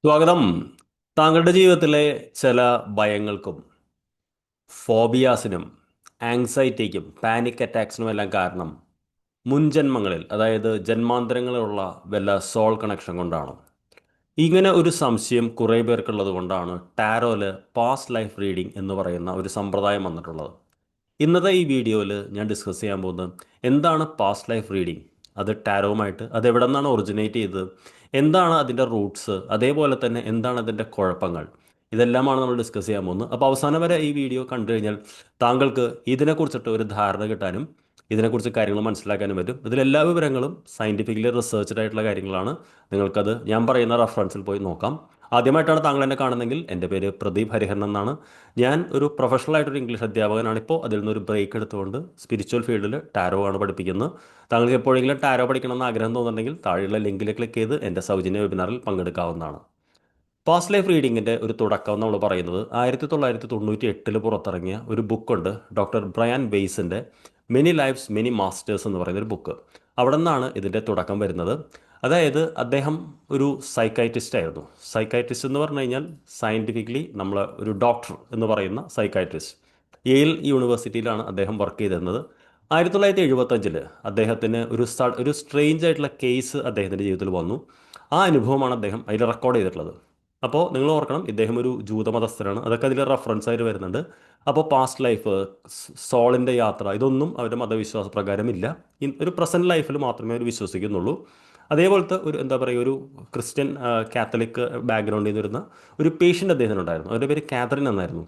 സ്വാഗതം. താങ്കളുടെ ജീവിതത്തിലെ ചില ഭയങ്ങൾക്കും ഫോബിയാസിനും ആങ്സൈറ്റിക്കും പാനിക് അറ്റാക്സിനും എല്ലാം കാരണം മുൻജന്മങ്ങളിൽ, അതായത് ജന്മാന്തരങ്ങളിലുള്ള വല്ല സോൾ കണക്ഷൻ കൊണ്ടാണോ? ഇങ്ങനെ ഒരു സംശയം കുറേ പേർക്കുള്ളത് കൊണ്ടാണ് ടാരോല് പാസ്റ്റ് ലൈഫ് റീഡിംഗ് എന്ന് പറയുന്ന ഒരു സമ്പ്രദായം വന്നിട്ടുള്ളത്. ഇന്നത്തെ ഈ വീഡിയോയിൽ ഞാൻ ഡിസ്കസ് ചെയ്യാൻ പോകുന്നത് എന്താണ് പാസ്റ്റ് ലൈഫ് റീഡിംഗ്, അത് ടാരോവുമായിട്ട് അത് എവിടെ നിന്നാണ് ഒറിജിനേറ്റ് ചെയ്തത്, എന്താണ് അതിൻ്റെ റൂട്ട്സ്, അതേപോലെ തന്നെ എന്താണ് അതിൻ്റെ കുഴപ്പങ്ങൾ, ഇതെല്ലാമാണ് നമ്മൾ ഡിസ്കസ് ചെയ്യാൻ പോകുന്നത്. അപ്പോൾ അവസാനം വരെ ഈ വീഡിയോ കണ്ടു കഴിഞ്ഞാൽ താങ്കൾക്ക് ഇതിനെക്കുറിച്ചിട്ട് ഒരു ധാരണ കിട്ടാനും ഇതിനെക്കുറിച്ച് കാര്യങ്ങൾ മനസ്സിലാക്കാനും പറ്റും. ഇതിലെല്ലാ വിവരങ്ങളും സയൻറ്റിഫിക്കലി റിസർച്ച്ഡ് ആയിട്ടുള്ള കാര്യങ്ങളാണ്. നിങ്ങൾക്കത് ഞാൻ പറയുന്ന റെഫറൻസിൽ പോയി നോക്കാം. ആദ്യമായിട്ടാണ് താങ്കൾ എന്നെ കാണുന്നതെങ്കിൽ എൻ്റെ പേര് പ്രദീപ് ഹരിഹരൻ എന്നാണ്. ഞാൻ ഒരു പ്രൊഫഷണൽ ആയിട്ടൊരു ഇംഗ്ലീഷ് അധ്യാപകനാണ്. ഇപ്പോൾ അതിൽ നിന്നൊരു ബ്രേക്ക് എടുത്തുകൊണ്ട് സ്പിരിച്വൽ ഫീൽഡിൽ ടാരോ ആണ് പഠിപ്പിക്കുന്നത്. താങ്കൾക്ക് എപ്പോഴെങ്കിലും ടാരോ പഠിക്കണമെന്ന് ആഗ്രഹം തോന്നുന്നുണ്ടെങ്കിൽ താഴെയുള്ള ലിങ്കിൽ ക്ലിക്ക് ചെയ്ത് എൻ്റെ സൗജന്യ വെബിനാറിൽ പങ്കെടുക്കാവുന്നതാണ്. പാസ്റ്റ് ലൈഫ് റീഡിങ്ങിൻ്റെ ഒരു തുടക്കം നമ്മൾ പറയുന്നത് 1998 പുറത്തിറങ്ങിയ ഒരു ബുക്കുണ്ട്, ഡോക്ടർ ബ്രയാൻ വെയ്സിൻ്റെ മെനി ലൈഫ്സ് മെനി മാസ്റ്റേഴ്സ് എന്ന് പറയുന്നൊരു ബുക്ക്. അവിടെ നിന്നാണ് ഇതിൻ്റെ തുടക്കം വരുന്നത്. അതായത് അദ്ദേഹം ഒരു സൈക്കാട്രിസ്റ്റ് ആയിരുന്നു. സൈക്കാട്രിസ്റ്റ് എന്ന് പറഞ്ഞു കഴിഞ്ഞാൽ സയൻറ്റിഫിക്കലി നമ്മൾ ഒരു ഡോക്ടർ എന്ന് പറയുന്ന സൈക്കാട്രിസ്റ്റ്. യെയിൽ യൂണിവേഴ്സിറ്റിയിലാണ് അദ്ദേഹം വർക്ക് ചെയ്തിരുന്നത്. 1975 അദ്ദേഹത്തിന് ഒരു സ്ട്രേഞ്ച് ആയിട്ടുള്ള കേസ് അദ്ദേഹത്തിൻ്റെ ജീവിതത്തിൽ വന്നു. ആ അനുഭവമാണ് അദ്ദേഹം അതിൽ റെക്കോർഡ് ചെയ്തിട്ടുള്ളത്. അപ്പോൾ നിങ്ങൾ ഓർക്കണം, ഇദ്ദേഹം ഒരു ജൂതമതസ്ഥനാണ്. അതൊക്കെ അതിൽ റെഫറൻസ് ആയിട്ട് വരുന്നുണ്ട്. അപ്പോൾ പാസ്റ്റ് ലൈഫ്, സോളിൻ്റെ യാത്ര, ഇതൊന്നും അവരുടെ മതവിശ്വാസ പ്രകാരം ഇല്ല. ഒരു പ്രസൻറ്റ് ലൈഫിൽ മാത്രമേ അവർ വിശ്വസിക്കുന്നുള്ളൂ. അതേപോലത്തെ ഒരു എന്താ പറയുക, ഒരു ക്രിസ്ത്യൻ കാത്തലിക് ബാക്ക്ഗ്രൗണ്ടിൽ നിന്ന് വരുന്ന ഒരു പേഷ്യൻ്റ് അദ്ദേഹത്തിനുണ്ടായിരുന്നു. അവരുടെ പേര് കാതറിൻ എന്നായിരുന്നു.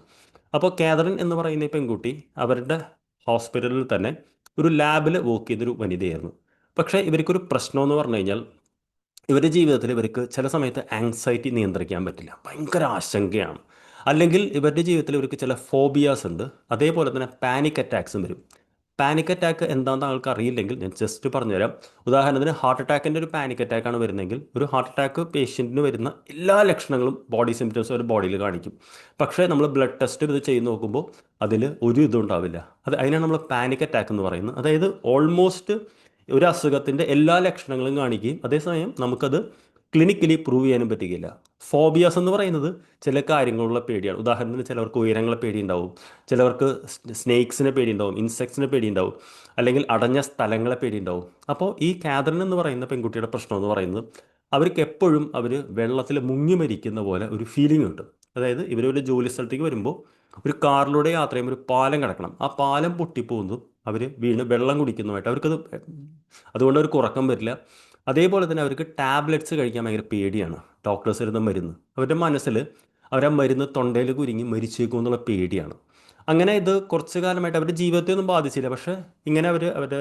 അപ്പോൾ കാതറിൻ എന്ന് പറയുന്ന ഈ പെൺകുട്ടി അവരുടെ ഹോസ്പിറ്റലിൽ തന്നെ ഒരു ലാബിൽ വർക്ക് ചെയ്തൊരു വനിതയായിരുന്നു. പക്ഷേ ഇവർക്കൊരു പ്രശ്നം എന്ന് പറഞ്ഞു കഴിഞ്ഞാൽ ഇവരുടെ ജീവിതത്തിൽ ഇവർക്ക് ചില സമയത്ത് ആങ്സൈറ്റി നിയന്ത്രിക്കാൻ പറ്റില്ല, ഭയങ്കര ആശങ്കയാണ്. അല്ലെങ്കിൽ ഇവരുടെ ജീവിതത്തിൽ ഇവർക്ക് ചില ഫോബിയാസ് ഉണ്ട്. അതേപോലെ തന്നെ പാനിക് അറ്റാക്സും വരും. പാനിക് അറ്റാക്ക് എന്താണെന്ന് ആൾക്ക് അറിയില്ലെങ്കിൽ ഞാൻ ജസ്റ്റ് പറഞ്ഞുതരാം. ഉദാഹരണത്തിന് ഹാർട്ട് അറ്റാക്കിൻ്റെ ഒരു പാനിക് അറ്റാക്കാണ് വരുന്നതെങ്കിൽ ഒരു ഹാർട്ട് അറ്റാക്ക് പേഷ്യൻറ്റിന് വരുന്ന എല്ലാ ലക്ഷണങ്ങളും ബോഡി സിംറ്റംസ് ഒരു ബോഡിയിൽ കാണിക്കും. പക്ഷേ നമ്മൾ ബ്ലഡ് ടെസ്റ്റ് ഇത് ചെയ്ത് നോക്കുമ്പോൾ അതിൽ ഒരു ഇതും ഉണ്ടാവില്ല. അതിനാണ് നമ്മൾ പാനിക് അറ്റാക്ക് എന്ന് പറയുന്നത്. അതായത് ഓൾമോസ്റ്റ് ഒരു അസുഖത്തിൻ്റെ എല്ലാ ലക്ഷണങ്ങളും കാണിക്കുകയും അതേസമയം നമുക്കത് ക്ലിനിക്കലി പ്രൂവ് ചെയ്യാനും പറ്റുകയില്ല. ഫോബിയാസ് എന്ന് പറയുന്നത് ചില കാര്യങ്ങളുള്ള പേടിയാണ്. ഉദാഹരണത്തിന് ചിലവർക്ക് ഉയരങ്ങളെ പേടിയുണ്ടാവും, ചിലവർക്ക് സ്നേക്സിനെ പേടിയുണ്ടാവും, ഇൻസെക്ട്സിനെ പേടിയുണ്ടാവും, അല്ലെങ്കിൽ അടഞ്ഞ സ്ഥലങ്ങളെ പേടിയുണ്ടാവും. അപ്പോൾ ഈ കാതറിൻ എന്ന് പറയുന്ന പെൺകുട്ടിയുടെ പ്രശ്നം എന്ന് പറയുന്നത് അവർക്ക് എപ്പോഴും അവർ വെള്ളത്തിൽ മുങ്ങി മരിക്കുന്ന പോലെ ഒരു ഫീലിംഗ് കിട്ടും. അതായത് ഇവരൊരു ജോലി സ്ഥലത്തേക്ക് വരുമ്പോൾ ഒരു കാറിലൂടെ യാത്ര ചെയ്യുമ്പോൾ ഒരു പാലം കിടക്കണം, ആ പാലം പൊട്ടിപ്പോകുന്നതും അവർ വീണ് വെള്ളം കുടിക്കുന്നതുമായിട്ട് അവർക്കത്, അതുകൊണ്ട് അവർക്ക് ഉറക്കം വരില്ല. അതേപോലെ തന്നെ അവർക്ക് ടാബ്ലറ്റ്സ് കഴിക്കാൻ ഭയങ്കര പേടിയാണ്. ഡോക്ടേഴ്സ് തരുന്ന മരുന്ന് അവരുടെ മനസ്സിൽ അവരാ മരുന്ന് തൊണ്ടയിൽ കുരുങ്ങി മരിച്ചേക്കും എന്നുള്ള പേടിയാണ്. അങ്ങനെ ഇത് കുറച്ച് കാലമായിട്ട് അവരുടെ ജീവിതത്തെ ഒന്നും ബാധിച്ചില്ല. പക്ഷേ ഇങ്ങനെ അവരുടെ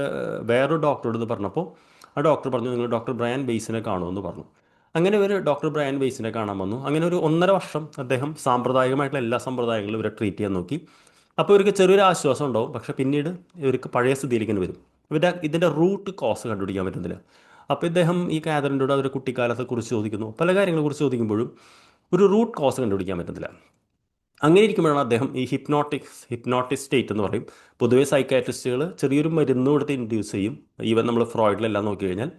വേറൊരു ഡോക്ടറോട് ഇത് പറഞ്ഞപ്പോൾ ആ ഡോക്ടർ പറഞ്ഞു, നിങ്ങൾ ഡോക്ടർ ബ്രയാൻ ബെയ്സിനെ കാണുമെന്ന് പറഞ്ഞു. അങ്ങനെ ഇവർ ഡോക്ടർ ബ്രയാൻ ബെയ്സിനെ കാണാൻ വന്നു. അങ്ങനെ ഒരു 1.5 വർഷം അദ്ദേഹം സാമ്പ്രദായികമായിട്ടുള്ള എല്ലാ സമ്പ്രദായങ്ങളും ഇവരെ ട്രീറ്റ് ചെയ്യാൻ നോക്കി. അപ്പോൾ ഇവർക്ക് ചെറിയൊരു ആശ്വാസം ഉണ്ടാവും. പക്ഷേ പിന്നീട് ഇവർക്ക് പഴയ സ്ഥിതിയിലേക്ക് വരും. ഇതിൻ്റെ റൂട്ട് കോസ് കണ്ടുപിടിക്കാൻ പറ്റുന്നില്ല. അപ്പോൾ ഇദ്ദേഹം ഈ കാതറിൻ്റെ കൂടെ അവരുടെ കുട്ടിക്കാലത്തെക്കുറിച്ച് ചോദിക്കുന്നു, പല കാര്യങ്ങളെക്കുറിച്ച് ചോദിക്കുമ്പോഴും ഒരു റൂട്ട് കോസ് കണ്ടുപിടിക്കാൻ പറ്റുന്നില്ല. അങ്ങനെ ഇരിക്കുമ്പോഴാണ് അദ്ദേഹം ഈ ഹിപ്നോട്ടിക് സ്റ്റേറ്റ് എന്ന് പറയും. പൊതുവേ സൈക്കാട്രിസ്റ്റുകൾ ചെറിയൊരു മരുന്ന് കൊടുത്ത് ഇൻഡ്യൂസ് ചെയ്യും. ഈവൻ നമ്മൾ ഫ്രോയിഡിലെല്ലാം നോക്കി കഴിഞ്ഞാൽ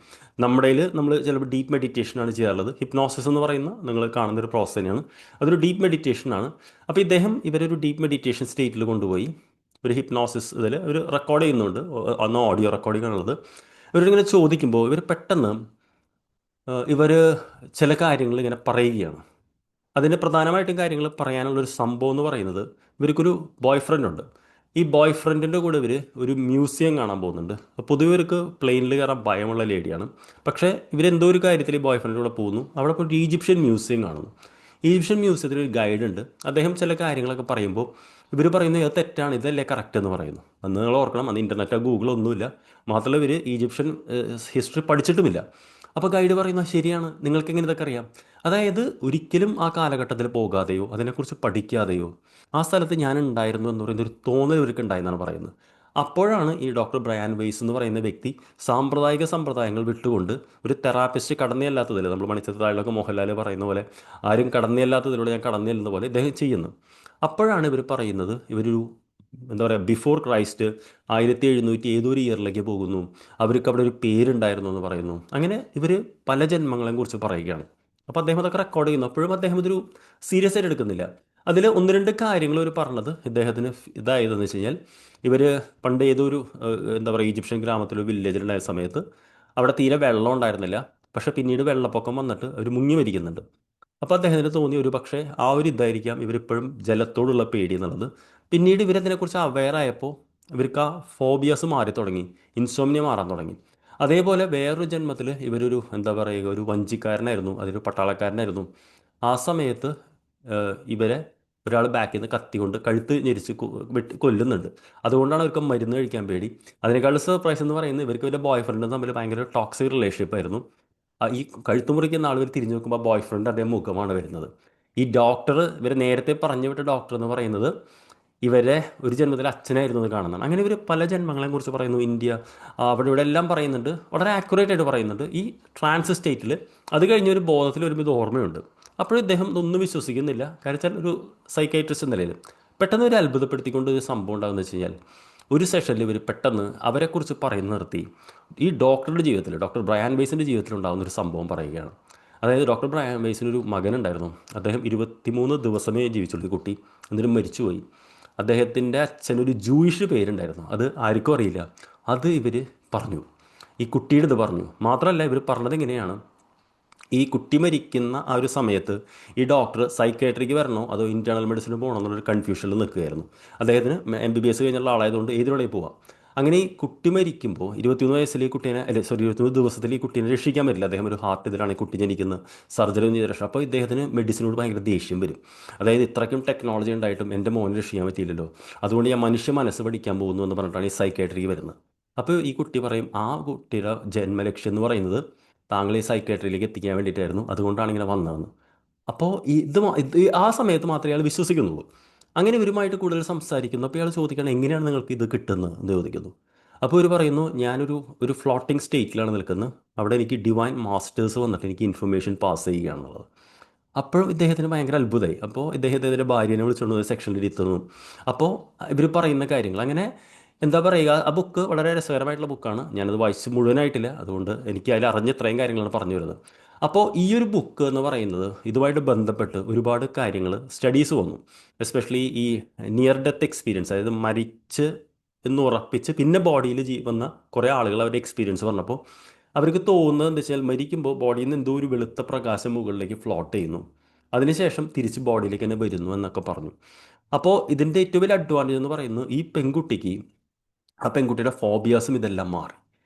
നമ്മുടെ നമ്മൾ ചിലപ്പോൾ ഡീപ്പ് മെഡിറ്റേഷനാണ് ചെയ്യാറുള്ളത്. ഹിപ്നോസിസ് എന്ന് പറയുന്ന നിങ്ങൾ കാണുന്നൊരു പ്രോസസ് തന്നെയാണ്, അതൊരു ഡീപ്പ് മെഡിറ്റേഷനാണ്. അപ്പോൾ ഇദ്ദേഹം ഇവരൊരു ഡീപ്പ് മെഡിറ്റേഷൻ സ്റ്റേറ്റിൽ കൊണ്ടുപോയി ഒരു ഹിപ്നോസിസ് ഇതിൽ ഒരു റെക്കോർഡ് ചെയ്യുന്നുണ്ട്. അന്ന് ഓഡിയോ റെക്കോർഡിംഗ് ആണുള്ളത്. ഇവരിങ്ങനെ ചോദിക്കുമ്പോൾ ഇവർ പെട്ടെന്ന് ഇവർ ചില കാര്യങ്ങൾ ഇങ്ങനെ പറയുകയാണ്. അതിൻ്റെ പ്രധാനമായിട്ടും കാര്യങ്ങൾ പറയാനുള്ളൊരു സംഭവം എന്ന് പറയുന്നത്, ഇവർക്കൊരു ബോയ് ഫ്രണ്ട് ഉണ്ട്. ഈ ബോയ് ഫ്രണ്ടിൻ്റെ കൂടെ ഇവർ ഒരു മ്യൂസിയം കാണാൻ പോകുന്നുണ്ട്. പൊതുവെ ഇവർക്ക് പ്ലെയിനിൽ കയറാൻ ഭയമുള്ള ലേഡിയാണ്. പക്ഷേ ഇവരെന്തോ ഒരു കാര്യത്തിൽ ഈ ബോയ് ഫ്രണ്ടിൻ്റെ കൂടെ പോകുന്നു. അവിടെ ഇപ്പോൾ ഒരു ഈജിപ്ഷ്യൻ മ്യൂസിയം കാണുന്നു. ഈജിപ്ഷ്യൻ മ്യൂസിയത്തിൽ ഒരു ഗൈഡ് ഉണ്ട്. അദ്ദേഹം ചില കാര്യങ്ങളൊക്കെ പറയുമ്പോൾ ഇവർ പറയുന്നത് ഇത് തെറ്റാണ്, ഇതല്ലേ കറക്റ്റ് എന്ന് പറയുന്നു. അന്ന് നിങ്ങൾ ഓർക്കണം, അന്ന് ഇൻ്റർനെറ്റോ ഗൂഗിളോ ഒന്നുമില്ല. മാത്രമല്ല ഇവർ ഈജിപ്ഷ്യൻ ഹിസ്റ്ററി പഠിച്ചിട്ടുമില്ല. അപ്പോൾ ഗൈഡ് പറയുന്നത് ശരിയാണ്, നിങ്ങൾക്ക് എങ്ങനെ ഇതൊക്കെ അറിയാം? അതായത് ഒരിക്കലും ആ കാലഘട്ടത്തിൽ പോകാതെയോ അതിനെക്കുറിച്ച് പഠിക്കാതെയോ ആ സ്ഥലത്ത് ഞാൻ ഉണ്ടായിരുന്നു എന്ന് പറയുന്ന ഒരു തോന്നൽ ഇവർക്ക് ഉണ്ടായെന്നാണ് പറയുന്നത്. അപ്പോഴാണ് ഈ ഡോക്ടർ ബ്രയാൻ വെയ്സ് എന്ന് പറയുന്ന വ്യക്തി സാമ്പ്രദായിക സമ്പ്രദായങ്ങൾ വിട്ടുകൊണ്ട് ഒരു തെറാപ്പിസ്റ്റ് കടന്നയല്ലാത്തതിൽ, നമ്മൾ മണിച്ചിത്രത്താഴിലൊക്കെ മോഹൻലാൽ പറയുന്ന പോലെ ആരും കടന്നയല്ലാത്തതിലൂടെ ഞാൻ കടന്നയല്ലുന്ന പോലെ ഇദ്ദേഹം ചെയ്യുന്നു. അപ്പോഴാണ് ഇവർ പറയുന്നത് ഇവരൊരു എന്താ പറയുക, ബിഫോർ ക്രൈസ്റ്റ് 1700 ഏതൊരു ഇയറിലേക്ക് പോകുന്നു, അവർക്ക് അവിടെ ഒരു പേരുണ്ടായിരുന്നു എന്ന് പറയുന്നു. അങ്ങനെ ഇവർ പല ജന്മങ്ങളെയും കുറിച്ച് പറയുകയാണ്. അപ്പോൾ അദ്ദേഹം അതൊക്കെ റെക്കോർഡ് ചെയ്യുന്നു. അപ്പോഴും അദ്ദേഹം ഇതൊരു സീരിയസ് ആയിട്ട് എടുക്കുന്നില്ല. അതിൽ ഒന്ന് രണ്ട് കാര്യങ്ങൾ ഒരു പറഞ്ഞത് ഇദ്ദേഹത്തിന് ഇതായതെന്ന് വെച്ച് കഴിഞ്ഞാൽ, ഇവർ പണ്ട് ഏതൊരു എന്താ പറയുക ഈജിപ്ഷ്യൻ ഗ്രാമത്തിലൊരു വില്ലേജിലുണ്ടായ സമയത്ത് അവിടെ തീരെ വെള്ളം ഉണ്ടായിരുന്നില്ല. പക്ഷെ പിന്നീട് വെള്ളപ്പൊക്കം വന്നിട്ട് അവർ മുങ്ങി മരിക്കുന്നുണ്ട്. അപ്പോൾ അദ്ദേഹത്തിന് തോന്നി ഒരു പക്ഷേ ആ ഒരു ഇതായിരിക്കാം ഇവരിപ്പോഴും ജലത്തോടുള്ള പേടി എന്നുള്ളത്. പിന്നീട് ഇവരതിനെക്കുറിച്ച് അവെയർ ആയപ്പോൾ ഇവർക്ക് ആ ഫോബിയാസ് മാറി തുടങ്ങി, ഇൻസോംനിയ മാറാൻ തുടങ്ങി. അതേപോലെ വേറൊരു ജന്മത്തിൽ ഇവരൊരു എന്താ പറയുക ഒരു വഞ്ചിക്കാരനായിരുന്നു, അതൊരു പട്ടാളക്കാരനായിരുന്നു. ആ സമയത്ത് ഇവരെ ഒരാൾ ബാക്കിൽ നിന്ന് കത്തി കൊണ്ട് കഴുത്ത് ഞെരിച്ച് വെട്ടി കൊല്ലുന്നുണ്ട്. അതുകൊണ്ടാണ് അവർക്ക് മരുന്ന് കഴിക്കാൻ പേടി. അതിനേക്കാൾ സർപ്രൈസ് എന്ന് പറയുന്നത് ഇവർക്ക് ഇവരുടെ ബോയ് ഫ്രണ്ടും തമ്മിൽ ഭയങ്കര ടോക്സിക് റിലേഷൻഷിപ്പ് ആയിരുന്നു. ഈ കഴുത്ത് മുറിക്കുന്ന ആൾ ഇവർ തിരിഞ്ഞു നോക്കുമ്പോൾ ബോയ് ഫ്രണ്ട് അതേ മുഖമാണ് വരുന്നത്. ഈ ഡോക്ടർ ഇവരെ നേരത്തെ പറഞ്ഞു വിട്ട ഡോക്ടർ എന്ന് പറയുന്നത് ഇവരെ ഒരു ജന്മത്തിൽ അച്ഛനായിരുന്നു എന്ന് കാണുന്നതാണ്. അങ്ങനെ ഇവർ പല ജന്മങ്ങളെ കുറിച്ച് പറയുന്നു. ഇന്ത്യ അവിടെ ഇവിടെ എല്ലാം പറയുന്നുണ്ട്, വളരെ ആക്യുറേറ്റ് ആയിട്ട് പറയുന്നുണ്ട്. ഈ ട്രാൻസ് സ്റ്റേറ്റിൽ അത് കഴിഞ്ഞ ഒരു ബോധത്തിൽ വരുമ്പോൾ ഇത് ഓർമ്മയുണ്ട്. അപ്പോഴും ഇദ്ദേഹം ഇതൊന്നും വിശ്വസിക്കുന്നില്ല. കാരണം വെച്ചാൽ ഒരു സൈക്കൈട്രിസ്റ്റ് എന്ന നിലയിൽ പെട്ടെന്ന് ഒരു അത്ഭുതപ്പെടുത്തിക്കൊണ്ട് ഒരു സംഭവം ഉണ്ടാകുന്നത് വെച്ച് കഴിഞ്ഞാൽ, ഒരു സെഷനിൽ ഇവർ പെട്ടെന്ന് അവരെക്കുറിച്ച് പറയുന്ന നിർത്തി ഈ ഡോക്ടറുടെ ജീവിതത്തിൽ, ഡോക്ടർ ബ്രയാൻ വെയ്സിൻ്റെ ജീവിതത്തിൽ ഉണ്ടാകുന്ന ഒരു സംഭവം പറയുകയാണ്. അതായത് ഡോക്ടർ ബ്രയാൻ വെയ്സിനൊരു മകനുണ്ടായിരുന്നു. അദ്ദേഹം 23 ദിവസമേ ജീവിച്ചുള്ളൂ ഈ കുട്ടി, എന്നിട്ട് മരിച്ചുപോയി. അദ്ദേഹത്തിൻ്റെ അച്ഛനൊരു ജൂയിഷ് പേരുണ്ടായിരുന്നു, അത് ആർക്കും അറിയില്ല. അത് ഇവർ പറഞ്ഞു, ഈ കുട്ടിയുടെ ഇത് പറഞ്ഞു. മാത്രമല്ല ഇവർ പറഞ്ഞത് എങ്ങനെയാണ്, ഈ കുട്ടി മരിക്കുന്ന ആ ഒരു സമയത്ത് ഈ ഡോക്ടർ സൈക്കാട്രിക്ക് വരണോ അതോ ഇൻറ്റേർണൽ മെഡിസിന് പോകണോ എന്നുള്ളൊരു കൺഫ്യൂഷനിൽ നിൽക്കുകയായിരുന്നു. അദ്ദേഹത്തിന് MBBS കഴിഞ്ഞുള്ള ആളായതുകൊണ്ട് ഏതിലൂടെ പോവാം. അങ്ങനെ ഈ കുട്ടി മരിക്കുമ്പോൾ 23 വയസ്സിൽ ഈ കുട്ടീനെ, അല്ലെ സോറി 23 ദിവസത്തിൽ ഈ കുട്ടീനെ രക്ഷിക്കാൻ പറ്റില്ല. അദ്ദേഹം ഒരു ഹാർട്ട് ഇതിലാണ് ഈ കുട്ടി ജനിക്കുന്നത്, സർജറി ഒന്നും ചെയ്ത് രക്ഷ. അപ്പോൾ ഇദ്ദേഹത്തിന് മെഡിസിനോട് ഭയങ്കര ദേഷ്യം വരും. അതായത് ഇത്രയ്ക്കും ടെക്നോളജി ഉണ്ടായിട്ടും എൻ്റെ മോനെ രക്ഷിക്കാൻ പറ്റിയില്ലല്ലോ, അതുകൊണ്ട് ഞാൻ മനുഷ്യ മനസ്സ് പഠിക്കാൻ പോകുന്നു എന്ന് പറഞ്ഞിട്ടാണ് ഈ സൈക്കാട്രിക്ക് വരുന്നത്. അപ്പോൾ ഈ കുട്ടി പറയും ആ കുട്ടിയുടെ ജന്മലക്ഷ്യം എന്ന് പറയുന്നത് താങ്കൾ ഈ സൈക്കാട്രിയിലേക്ക് എത്തിക്കാൻ വേണ്ടിയിട്ടായിരുന്നു, അതുകൊണ്ടാണ് ഇങ്ങനെ വന്നതെന്ന്. അപ്പോൾ ഇത് ആ സമയത്ത് മാത്രമേ അയാൾ വിശ്വസിക്കുന്നുള്ളൂ. അങ്ങനെ ഇവരുമായിട്ട് കൂടുതൽ സംസാരിക്കുന്നു. അപ്പോൾ ഇയാൾ ചോദിക്കണം എങ്ങനെയാണ് നിങ്ങൾക്ക് ഇത് കിട്ടുന്നത് എന്ന് ചോദിക്കുന്നു. അപ്പോൾ ഇവർ പറയുന്നു ഞാനൊരു ഒരു ഫ്ലോട്ടിംഗ് സ്റ്റേറ്റിലാണ് നിൽക്കുന്നത്, അവിടെ എനിക്ക് ഡിവൈൻ മാസ്റ്റേഴ്സ് വന്നിട്ട് എനിക്ക് ഇൻഫർമേഷൻ പാസ് ചെയ്യുകയാണെന്നുള്ളത്. അപ്പോഴും ഇദ്ദേഹത്തിന് ഭയങ്കര അത്ഭുതമായി. അപ്പോൾ ഇദ്ദേഹത്തിൻ്റെ ഭാര്യനെ വിളിച്ചുകൊണ്ട് ഒരു സെക്ഷനിൽ ഇരുത്തുന്നു. അപ്പോൾ ഇവർ പറയുന്ന കാര്യങ്ങൾ അങ്ങനെ എന്താ പറയുക, ആ ബുക്ക് വളരെ രസകരമായിട്ടുള്ള ബുക്കാണ്. ഞാനത് വായിച്ച് മുഴുവനായിട്ടില്ല, അതുകൊണ്ട് എനിക്ക് അതിൽ അറിഞ്ഞ ഇത്രയും കാര്യങ്ങളാണ് പറഞ്ഞു വരുന്നത്. അപ്പോൾ ഈ ഒരു ബുക്ക് എന്ന് പറയുന്നത് ഇതുമായിട്ട് ബന്ധപ്പെട്ട് ഒരുപാട് കാര്യങ്ങൾ സ്റ്റഡീസ് വന്നു. എസ്പെഷ്യലി ഈ നിയർ ഡെത്ത് എക്സ്പീരിയൻസ്, അതായത് മരിച്ച് എന്ന് ഉറപ്പിച്ച് പിന്നെ ബോഡിയിൽ വന്ന കുറേ ആളുകൾ അവരുടെ എക്സ്പീരിയൻസ് പറഞ്ഞപ്പോൾ അവർക്ക് തോന്നുന്നത് എന്താ വെച്ചാൽ മരിക്കുമ്പോൾ ബോഡിയിൽ നിന്ന് എന്തോ ഒരു വെളുത്ത പ്രകാശം മുകളിലേക്ക് ഫ്ലോട്ട് ചെയ്യുന്നു, അതിനുശേഷം തിരിച്ച് ബോഡിയിലേക്ക് തന്നെ വരുന്നു എന്നൊക്കെ പറഞ്ഞു. അപ്പോൾ ഇതിൻ്റെ ഏറ്റവും വലിയ അഡ്വാൻറ്റേജ് എന്ന് പറയുന്നത് ഈ പെൺകുട്ടിക്ക്, ആ പെൺകുട്ടിയുടെ ഫോബിയാസും ഇതെല്ലാം മാറി.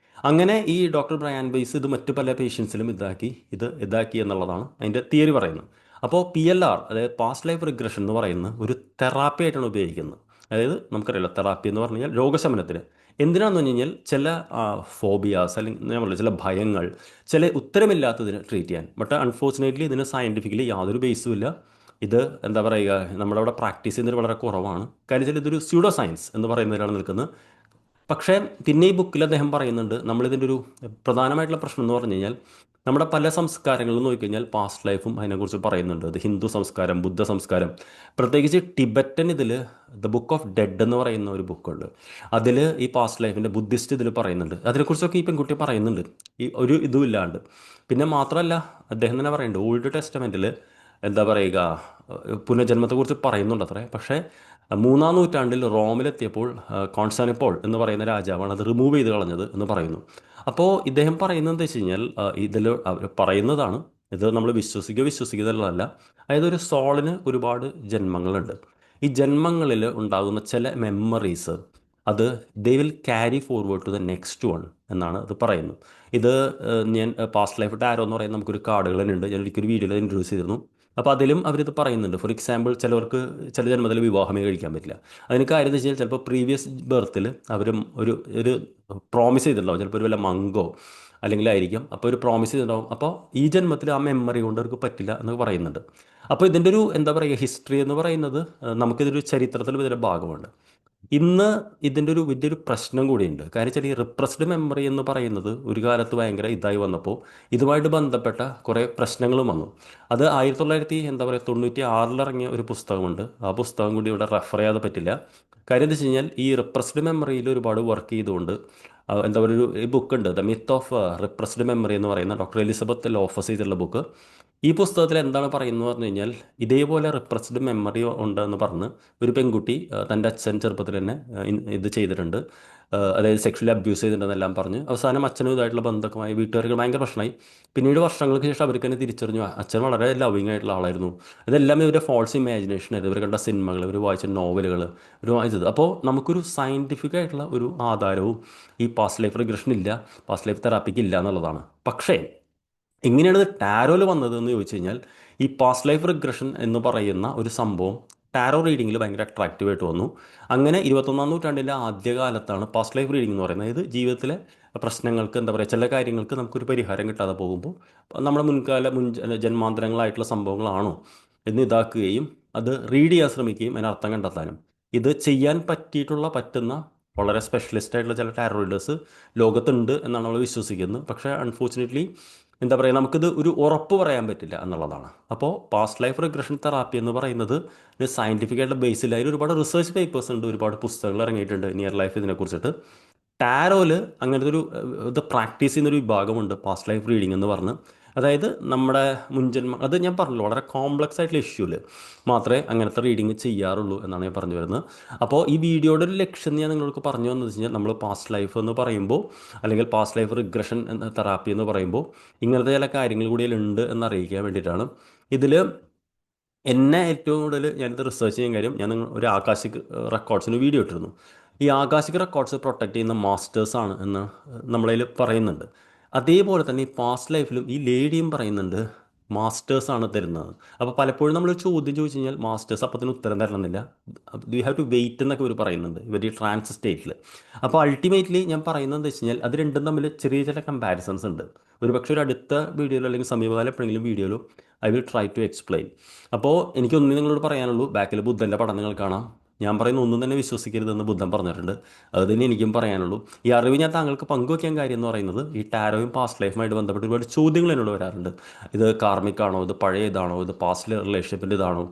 അങ്ങനെ ഈ ഡോക്ടർ ബ്രയാൻ വെയ്സ് ഇത് മറ്റു പല പേഷ്യൻസിലും ഇതാക്കി എന്നുള്ളതാണ് അതിൻ്റെ തിയറി പറയുന്നത്. അപ്പോൾ PLR, അതായത് പാസ്റ്റ് ലൈഫ് റിഗ്രഷൻ എന്ന് പറയുന്ന ഒരു തെറാപ്പി ആയിട്ടാണ് ഉപയോഗിക്കുന്നത്. അതായത് നമുക്കറിയാലോ തെറാപ്പി എന്ന് പറഞ്ഞു കഴിഞ്ഞാൽ രോഗശമനത്തിന്. എന്തിനാണെന്ന് പറഞ്ഞു കഴിഞ്ഞാൽ ചില ഫോബിയാസ് അല്ലെങ്കിൽ ഞാൻ പറഞ്ഞില്ല ചില ഭയങ്ങൾ, ചില ഉത്തരമില്ലാത്തതിന് ട്രീറ്റ് ചെയ്യാൻ. ബട്ട് അൺഫോർച്ചുനേറ്റ്ലി ഇതിന് സയൻറ്റിഫിക്കലി യാതൊരു ബേസും ഇല്ല. ഇത് എന്താ പറയുക നമ്മുടെ അവിടെ പ്രാക്ടീസ് ചെയ്യുന്നത് വളരെ കുറവാണ്. കാര്യം വെച്ചാൽ ഇതൊരു സ്യൂഡോ സയൻസ് എന്ന് പറയുന്നതിലാണ് നിൽക്കുന്നത്. പക്ഷേ പിന്നെ ഈ ബുക്കിൽ അദ്ദേഹം പറയുന്നുണ്ട് നമ്മളിതിൻ്റെ ഒരു പ്രധാനമായിട്ടുള്ള പ്രശ്നം എന്ന് പറഞ്ഞു കഴിഞ്ഞാൽ നമ്മുടെ പല സംസ്കാരങ്ങളും നോക്കിക്കഴിഞ്ഞാൽ പാസ്റ്റ് ലൈഫും അതിനെക്കുറിച്ച് പറയുന്നുണ്ട്. അത് ഹിന്ദു സംസ്കാരം, ബുദ്ധ സംസ്കാരം, പ്രത്യേകിച്ച് ടിബറ്റൻ ഇതിൽ ദ ബുക്ക് ഓഫ് ഡെഡ് എന്ന് പറയുന്ന ഒരു ബുക്കുണ്ട്. അതിൽ ഈ പാസ്റ്റ് ലൈഫിൻ്റെ ബുദ്ധിസ്റ്റ് ഇതിൽ പറയുന്നുണ്ട്. അതിനെക്കുറിച്ചൊക്കെ ഈ പെൺകുട്ടി പറയുന്നുണ്ട്, ഈ ഒരു ഇതും ഇല്ലാണ്ട്. പിന്നെ മാത്രമല്ല അദ്ദേഹം തന്നെ പറയുന്നുണ്ട് ഓൾഡ് ടെസ്റ്റമെൻറ്റിൽ എന്താ പറയുക പുനർജന്മത്തെക്കുറിച്ച് പറയുന്നുണ്ട് അത്രേ. പക്ഷേ 3-ാം നൂറ്റാണ്ടിൽ റോമിലെത്തിയപ്പോൾ കോൺസ്റ്റാന്റിപ്പോൾ എന്ന് പറയുന്ന രാജാവാണ് അത് റിമൂവ് ചെയ്ത് കളഞ്ഞത് എന്ന് പറയുന്നു. അപ്പോൾ ഇദ്ദേഹം പറയുന്നത് എന്താ വെച്ച് കഴിഞ്ഞാൽ ഇതിൽ അവർ പറയുന്നതാണ്, ഇത് നമ്മൾ വിശ്വസിക്കുന്നതല്ല. അതായത് ഒരു സോളിന് ഒരുപാട് ജന്മങ്ങളുണ്ട്. ഈ ജന്മങ്ങളിൽ ഉണ്ടാകുന്ന ചില മെമ്മറീസ് അത് they will carry forward to the next one എന്നാണ് അത് പറയുന്നത്. ഇത് ഞാൻ പാസ്റ്റ് ലൈഫ് ടാരോ എന്ന് പറയുന്ന നമുക്കൊരു കാർഡുകൾ തന്നെ ഉണ്ട്. ഞാൻ ഒരിക്കലും വീഡിയോയിൽ ഇൻട്രൊഡ്യൂസ് ചെയ്തിരുന്നു. അപ്പോൾ അതിലും അവരിത് പറയുന്നുണ്ട്. ഫോർ എക്സാമ്പിൾ ചിലവർക്ക് ചില ജന്മത്തിൽ വിവാഹമേ കഴിക്കാൻ പറ്റില്ല. അതിന് കാര്യം എന്ന് വെച്ച് കഴിഞ്ഞാൽ ചിലപ്പോൾ പ്രീവിയസ് ബർത്തിൽ അവർ ഒരു ഒരു പ്രോമിസ് ചെയ്തിട്ടുണ്ടാവും. ചിലപ്പോൾ ഒരു വല്ല മങ്കോ അല്ലെങ്കിൽ ആയിരിക്കും. അപ്പോൾ ഒരു പ്രോമിസ് ചെയ്തിട്ടുണ്ടാവും. അപ്പോൾ ഈ ജന്മത്തിൽ ആ മെമ്മറി കൊണ്ട് അവർക്ക് പറ്റില്ല എന്ന് പറയുന്നുണ്ട്. അപ്പോൾ ഇതിൻ്റെ ഒരു എന്താ പറയുക ഹിസ്റ്ററി എന്ന് പറയുന്നത് നമുക്കിതൊരു ചരിത്രത്തിൽ ഇതിൻ്റെ ഭാഗമുണ്ട്. ഇന്ന് ഇതിൻ്റെ ഒരു വലിയൊരു പ്രശ്നം കൂടിയുണ്ട്. കാര്യം വെച്ചാൽ ഈ റിപ്രസ്ഡ് മെമ്മറി എന്ന് പറയുന്നത് ഒരു കാലത്ത് ഭയങ്കര ഇതായി വന്നപ്പോൾ ഇതുമായിട്ട് ബന്ധപ്പെട്ട കുറേ പ്രശ്നങ്ങളും വന്നു. അത് 1996 ഇറങ്ങിയ ഒരു പുസ്തകമുണ്ട്. ആ പുസ്തകം കൂടി ഇവിടെ റെഫർ ചെയ്യാതെ പറ്റില്ല. കാര്യം എന്താ വെച്ച് കഴിഞ്ഞാൽ ഈ റിപ്രസ്ഡ് മെമ്മറിയിൽ ഒരുപാട് വർക്ക് ചെയ്തുകൊണ്ട് എന്താ പറയുക ഒരു ബുക്ക് ഉണ്ട്, the myth of repressed memory എന്ന് പറയുന്ന ഡോക്ടർ എലിസബത്ത് ലോഫസ് ചെയ്തിട്ടുള്ള ബുക്ക്. ഈ പുസ്തകത്തിൽ എന്താണ് പറയുന്നത് പറഞ്ഞു കഴിഞ്ഞാൽ ഇതേപോലെ റിപ്രസ്ഡ് മെമ്മറി ഉണ്ടെന്ന് പറഞ്ഞ് ഒരു പെൺകുട്ടി തൻ്റെ അച്ഛൻ ചെറുപ്പത്തിൽ തന്നെ ഇത് ചെയ്തിട്ടുണ്ട്, അതായത് സെക്ഷലി അബ്യൂസ് ചെയ്തിട്ടുണ്ടെന്നെല്ലാം പറഞ്ഞ് അവസാനം അച്ഛനും ഇതായിട്ടുള്ള ബന്ധക്കമായി വീട്ടുകാർക്ക് ഭയങ്കര പ്രശ്നമായി. പിന്നീട് വർഷങ്ങൾക്ക് ശേഷം അവർക്ക് തന്നെ തിരിച്ചറിഞ്ഞു അച്ഛൻ വളരെ ലവിങ് ആയിട്ടുള്ള ആളായിരുന്നു. ഇതെല്ലാം ഇവരുടെ ഫോൾസ് ഇമാജിനേഷൻ ആയിരുന്നു, ഇവർ കണ്ട സിനിമകൾ, ഇവർ വായിച്ച നോവലുകൾ, ഇവർ വായിച്ചത്. അപ്പോൾ നമുക്കൊരു സയൻറ്റിഫിക് ആയിട്ടുള്ള ഒരു ആധാരവും ഈ പാസ്റ്റ് ലൈഫ് റിഗ്രഷൻ ഇല്ല, പാസ്റ്റ് ലൈഫ് തെറാപ്പിക്ക് ഇല്ല എന്നുള്ളതാണ്. പക്ഷേ എങ്ങനെയാണ് ഇത് ടാരോയിൽ വന്നത് എന്ന് ചോദിച്ചു കഴിഞ്ഞാൽ ഈ പാസ്റ്റ് ലൈഫ് റിഗ്രഷൻ എന്ന് പറയുന്ന ഒരു സംഭവം ടാരോ റീഡിങ്ങിൽ ഭയങ്കര അട്രാക്റ്റീവ് ആയിട്ട് വന്നു. അങ്ങനെ 21-ാം നൂറ്റാണ്ടിൻ്റെ ആദ്യകാലത്താണ് പാസ്റ്റ് ലൈഫ് റീഡിംഗ് എന്ന് പറയുന്നത്. അതായത് ജീവിതത്തിലെ പ്രശ്നങ്ങൾക്ക് എന്താ പറയുക, ചില കാര്യങ്ങൾക്ക് നമുക്കൊരു പരിഹാരം കിട്ടാതെ പോകുമ്പോൾ നമ്മുടെ ജന്മാന്തരങ്ങളായിട്ടുള്ള സംഭവങ്ങളാണോ എന്ന് ഇതാക്കുകയും അത് റീഡ് ചെയ്യാൻ ശ്രമിക്കുകയും അതിനർത്ഥം കണ്ടെത്താനും. ഇത് ചെയ്യാൻ പറ്റുന്ന വളരെ സ്പെഷ്യലിസ്റ്റ് ആയിട്ടുള്ള ചില ടാരോ റീഡേഴ്സ് ലോകത്തുണ്ട് എന്നാണ് നമ്മൾ വിശ്വസിക്കുന്നത്. പക്ഷേ അൺഫോർച്ചുനേറ്റ്ലി എന്താ പറയുക, നമുക്കിത് ഒരു ഉറപ്പ് പറയാൻ പറ്റില്ല എന്നുള്ളതാണ്. അപ്പോൾ പാസ്റ്റ് ലൈഫ് റിഗ്രഷൻ തെറാപ്പി എന്ന് പറയുന്നത് ഒരു സയൻറ്റിഫിക് ആയിട്ടുള്ള ബേസിൽ അതിൽ ഒരുപാട് റിസർച്ച് പേപ്പേഴ്സ് ഉണ്ട്, ഒരുപാട് പുസ്തകങ്ങൾ ഇറങ്ങിയിട്ടുണ്ട് നിയർ ലൈഫ് ഇതിനെക്കുറിച്ചിട്ട്. ടാരോയിൽ അങ്ങനത്തെ ഒരു ഇത് പ്രാക്ടീസ് ചെയ്യുന്നൊരു വിഭാഗമുണ്ട്, പാസ്റ്റ് ലൈഫ് റീഡിംഗ് എന്ന് പറഞ്ഞ്. അതായത് നമ്മുടെ അത് ഞാൻ പറഞ്ഞല്ലോ, വളരെ കോംപ്ലക്സ് ആയിട്ടുള്ള ഇഷ്യൂല് മാത്രമേ അങ്ങനത്തെ റീഡിങ് ചെയ്യാറുള്ളൂ എന്നാണ് ഞാൻ പറഞ്ഞു വരുന്നത്. അപ്പോൾ ഈ വീഡിയോയുടെ ഒരു ലക്ഷ്യം ഞാൻ നിങ്ങൾക്ക് പറഞ്ഞു വന്നു വെച്ച് കഴിഞ്ഞാൽ, നമ്മൾ പാസ്റ്റ് ലൈഫ് എന്ന് പറയുമ്പോൾ അല്ലെങ്കിൽ പാസ്റ്റ് ലൈഫ് റിഗ്രഷൻ തെറാപ്പി എന്ന് പറയുമ്പോൾ ഇങ്ങനത്തെ ചില കാര്യങ്ങൾ കൂടി ഉണ്ട് എന്നറിയിക്കാൻ വേണ്ടിയിട്ടാണ്. ഇതിൽ എന്നെ ഏറ്റവും കൂടുതൽ ഞാനിത് റിസർച്ച് ചെയ്യാൻ കാര്യം, ഞാൻ ഒരു ആകാശിക് റെക്കോർഡ്സിന് വീഡിയോ ഇട്ടിരുന്നു. ഈ ആകാശിക് റെക്കോർഡ്സ് പ്രൊട്ടക്റ്റ് ചെയ്യുന്ന മാസ്റ്റേഴ്സാണ് എന്ന് നമ്മളതിൽ പറയുന്നുണ്ട്. അതേപോലെ തന്നെ ഈ പാസ്റ്റ് ലൈഫിലും ഈ ലേഡിയും പറയുന്നുണ്ട് മാസ്റ്റേഴ്സാണ് തരുന്നത്. അപ്പോൾ പലപ്പോഴും നമ്മൾ ചോദ്യം ചോദിച്ചു കഴിഞ്ഞാൽ മാസ്റ്റേഴ്സ് അപ്പത്തിന് ഉത്തരം തരണമെന്നില്ല, വി ഹാവ് ടു വെയിറ്റ് എന്നൊക്കെ ഇവർ പറയുന്നുണ്ട്, ഇവർ ഈ ട്രാൻസ് സ്റ്റേറ്റിൽ. അപ്പോൾ അൾട്ടിമേറ്റ്ലി ഞാൻ പറയുന്നത് എന്താ വെച്ച് കഴിഞ്ഞാൽ അത് രണ്ടും തമ്മിൽ ചെറിയ ചില കമ്പാരിസൺസ് ഉണ്ട്. ഒരുപക്ഷെ ഒരു അടുത്ത വീഡിയോയിലോ അല്ലെങ്കിൽ സമീപകാലം എപ്പോഴെങ്കിലും വീഡിയോയിലോ I will try to explain. അപ്പോൾ എനിക്കൊന്നേ നിങ്ങളോട് പറയാനുള്ളൂ, ബാക്കിൽ ബുദ്ധൻ്റെ പടം നിങ്ങൾ കാണാം. ഞാൻ പറയുന്ന ഒന്നും തന്നെ വിശ്വസിക്കരുതെന്ന് ബുദ്ധൻ പറഞ്ഞിട്ടുണ്ട്. അത് തന്നെ എനിക്കും പറയാനുള്ളൂ. ഈ അറിവ് ഞാൻ താങ്കൾക്ക് പങ്കുവയ്ക്കാൻ കാര്യം എന്ന് പറയുന്നത്, ഈ ടാരോയും പാസ്റ്റ് ലൈഫുമായിട്ട് ബന്ധപ്പെട്ട് ഒരുപാട് ചോദ്യങ്ങൾ എന്നോട് വരാറുണ്ട്. ഇത് കാർമിക് ആണോ, ഇത് പഴയ ഇതാണോ, ഇത് പാസ്റ്റ് റിലേഷൻഷിപ്പിൻ്റെ ഇതാണോ,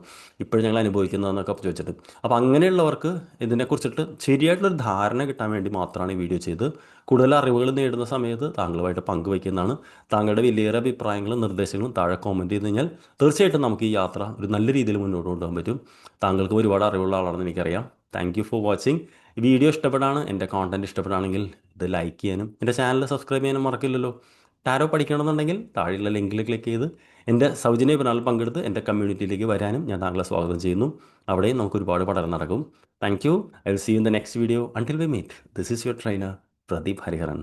ഇപ്പോഴും ഞങ്ങൾ അനുഭവിക്കുന്നതെന്നൊക്കെ ചോദിച്ചിട്ട്. അപ്പോൾ അങ്ങനെയുള്ളവർക്ക് ഇതിനെക്കുറിച്ചിട്ട് ശരിയായിട്ടുള്ളൊരു ധാരണ കിട്ടാൻ വേണ്ടി മാത്രമാണ് ഈ വീഡിയോ ചെയ്ത്. കൂടുതൽ അറിവുകൾ നേടുന്ന സമയത്ത് താങ്കളുമായിട്ട് പങ്കുവയ്ക്കുന്നതാണ്. താങ്കളുടെ വലിയേറെ അഭിപ്രായങ്ങളും നിർദ്ദേശങ്ങളും താഴെ കോമെൻറ്റ് ചെയ്ത് കഴിഞ്ഞാൽ തീർച്ചയായിട്ടും നമുക്ക് ഈ യാത്ര ഒരു നല്ല രീതിയിൽ മുന്നോട്ട് കൊണ്ടുപോകാൻ പറ്റും. താങ്കൾക്ക് ഒരുപാട് അറിവുള്ള ആളാണെന്ന് എനിക്കറിയാം. Thank you for watching. ഈ വീഡിയോ ഇഷ്ടപ്പെടാണ്, എൻ്റെ കോണ്ടൻറ്റ് ഇഷ്ടപ്പെടുകയാണെങ്കിൽ ഇത് ലൈക്ക് ചെയ്യാനും എൻ്റെ ചാനൽ സബ്സ്ക്രൈബ് ചെയ്യാനും മറക്കില്ലല്ലോ. ടാരോ പഠിക്കണമെന്നുണ്ടെങ്കിൽ താഴെയുള്ള ലിങ്കിൽ ക്ലിക്ക് ചെയ്ത് എൻ്റെ സൗജന്യ വെബിനാറിൽ പങ്കെടുത്ത് എൻ്റെ കമ്മ്യൂണിറ്റിയിലേക്ക് വരാനും ഞാൻ താങ്കളെ സ്വാഗതം ചെയ്യുന്നു. അവിടെയും നമുക്ക് ഒരുപാട് പഠനം നടക്കും. Thank you. I will see you in the next video. Until we meet, this is your trainer Pradeep Hariharan,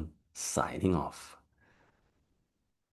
signing of.